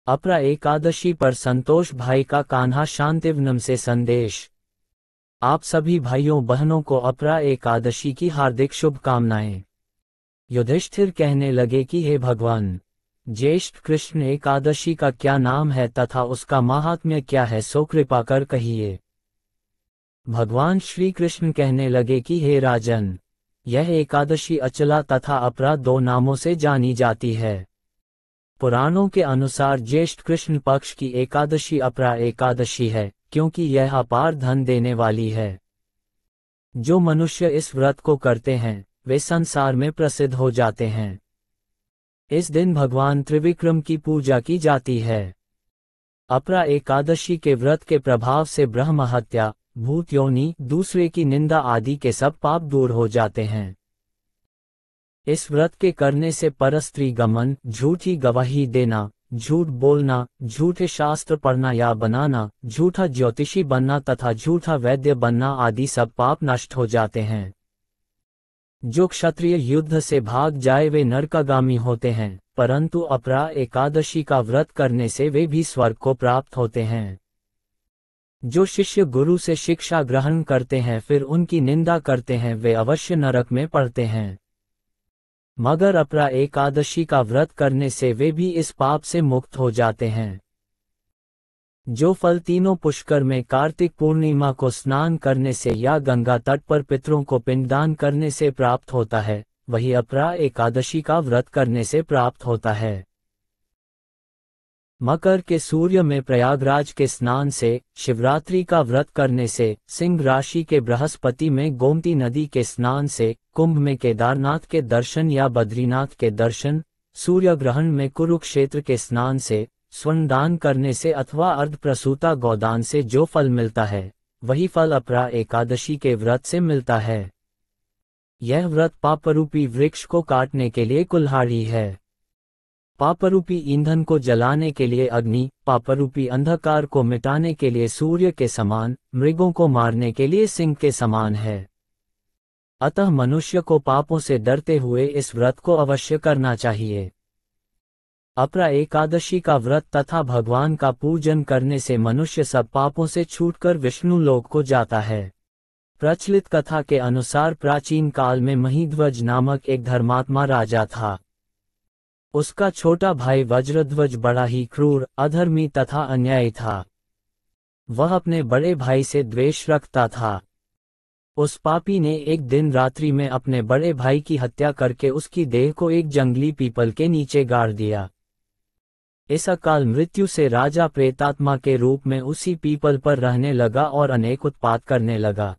अपरा एकादशी पर संतोष भाई का कान्हा शांतिवनम से संदेश। आप सभी भाइयों बहनों को अपरा एकादशी की हार्दिक शुभकामनाएं। युधिष्ठिर कहने लगे कि हे भगवान, ज्येष्ठ कृष्ण एकादशी का क्या नाम है तथा उसका महात्म्य क्या है, सो कृपा कर कहिए। भगवान श्री कृष्ण कहने लगे कि हे राजन, यह एकादशी अचला तथा अपरा दो नामों से जानी जाती है। पुराणों के अनुसार ज्येष्ठ कृष्ण पक्ष की एकादशी अपरा एकादशी है, क्योंकि यह अपार धन देने वाली है। जो मनुष्य इस व्रत को करते हैं वे संसार में प्रसिद्ध हो जाते हैं। इस दिन भगवान त्रिविक्रम की पूजा की जाती है। अपरा एकादशी के व्रत के प्रभाव से ब्रह्म हत्या, भूत योनि, दूसरे की निंदा आदि के सब पाप दूर हो जाते हैं। इस व्रत के करने से परस्त्री गमन, झूठी गवाही देना, झूठ बोलना, झूठे शास्त्र पढ़ना या बनाना, झूठा ज्योतिषी बनना तथा झूठा वैद्य बनना आदि सब पाप नष्ट हो जाते हैं। जो क्षत्रिय युद्ध से भाग जाए वे नरकागामी होते हैं, परंतु अपरा एकादशी का व्रत करने से वे भी स्वर्ग को प्राप्त होते हैं। जो शिष्य गुरु से शिक्षा ग्रहण करते हैं फिर उनकी निंदा करते हैं, वे अवश्य नरक में पड़ते हैं। मगर अपरा एकादशी का व्रत करने से वे भी इस पाप से मुक्त हो जाते हैं। जो फल तीनों पुष्कर में कार्तिक पूर्णिमा को स्नान करने से या गंगा तट पर पितरों को पिंडदान करने से प्राप्त होता है, वही अपरा एकादशी का व्रत करने से प्राप्त होता है। मकर के सूर्य में प्रयागराज के स्नान से, शिवरात्रि का व्रत करने से, सिंह राशि के बृहस्पति में गोमती नदी के स्नान से, कुंभ में केदारनाथ के दर्शन या बद्रीनाथ के दर्शन, सूर्य ग्रहण में कुरुक्षेत्र के स्नान से, स्वर्ण दान करने से अथवा अर्धप्रसूता गौदान से जो फल मिलता है, वही फल अपरा एकादशी के व्रत से मिलता है। यह व्रत पापरूपी वृक्ष को काटने के लिए कुल्हाड़ी है। पापरूपी ईंधन को जलाने के लिए अग्नि, पापरूपी अंधकार को मिटाने के लिए सूर्य के समान, मृगों को मारने के लिए सिंह के समान है। अतः मनुष्य को पापों से डरते हुए इस व्रत को अवश्य करना चाहिए। अपरा एकादशी का व्रत तथा भगवान का पूजन करने से मनुष्य सब पापों से छूटकर विष्णु लोक को जाता है। प्रचलित कथा के अनुसार प्राचीन काल में महीध्वज नामक एक धर्मात्मा राजा था। उसका छोटा भाई वज्रध्वज बड़ा ही क्रूर, अधर्मी तथा अन्यायी था। वह अपने बड़े भाई से द्वेष रखता था। उस पापी ने एक दिन रात्रि में अपने बड़े भाई की हत्या करके उसकी देह को एक जंगली पीपल के नीचे गाड़ दिया। इस अकाल मृत्यु से राजा प्रेतात्मा के रूप में उसी पीपल पर रहने लगा और अनेक उत्पात करने लगा।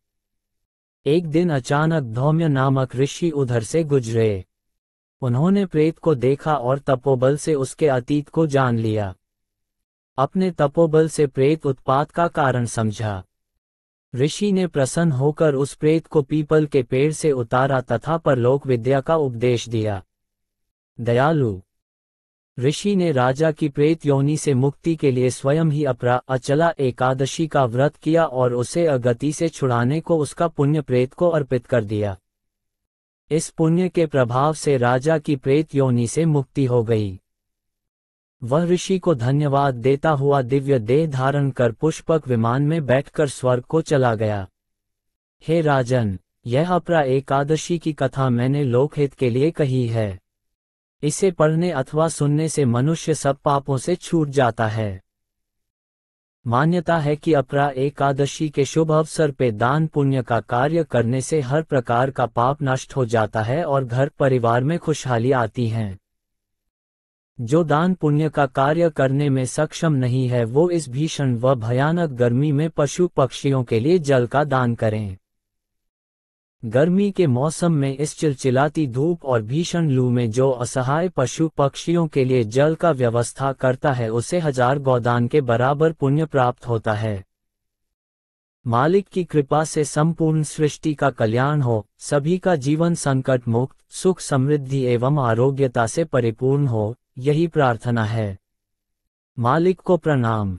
एक दिन अचानक धौम्य नामक ऋषि उधर से गुजरे। उन्होंने प्रेत को देखा और तपोबल से उसके अतीत को जान लिया। अपने तपोबल से प्रेत उत्पात का कारण समझा। ऋषि ने प्रसन्न होकर उस प्रेत को पीपल के पेड़ से उतारा तथा परलोक विद्या का उपदेश दिया। दयालु ऋषि ने राजा की प्रेत योनि से मुक्ति के लिए स्वयं ही अपरा अचला एकादशी का व्रत किया और उसे अगति से छुड़ाने को उसका पुण्य प्रेत को अर्पित कर दिया। इस पुण्य के प्रभाव से राजा की प्रेत योनि से मुक्ति हो गई। वह ऋषि को धन्यवाद देता हुआ दिव्य देह धारण कर पुष्पक विमान में बैठकर स्वर्ग को चला गया। हे राजन, यह अपरा एकादशी की कथा मैंने लोकहित के लिए कही है। इसे पढ़ने अथवा सुनने से मनुष्य सब पापों से छूट जाता है। मान्यता है कि अपरा एकादशी के शुभ अवसर पे दान पुण्य का कार्य करने से हर प्रकार का पाप नष्ट हो जाता है और घर परिवार में खुशहाली आती है। जो दान पुण्य का कार्य करने में सक्षम नहीं है वो इस भीषण व भयानक गर्मी में पशु पक्षियों के लिए जल का दान करें। गर्मी के मौसम में इस चिलचिलाती धूप और भीषण लू में जो असहाय पशु पक्षियों के लिए जल का व्यवस्था करता है उसे 1000 गोदान के बराबर पुण्य प्राप्त होता है। मालिक की कृपा से संपूर्ण सृष्टि का कल्याण हो, सभी का जीवन संकट मुक्त, सुख समृद्धि एवं आरोग्यता से परिपूर्ण हो, यही प्रार्थना है। मालिक को प्रणाम।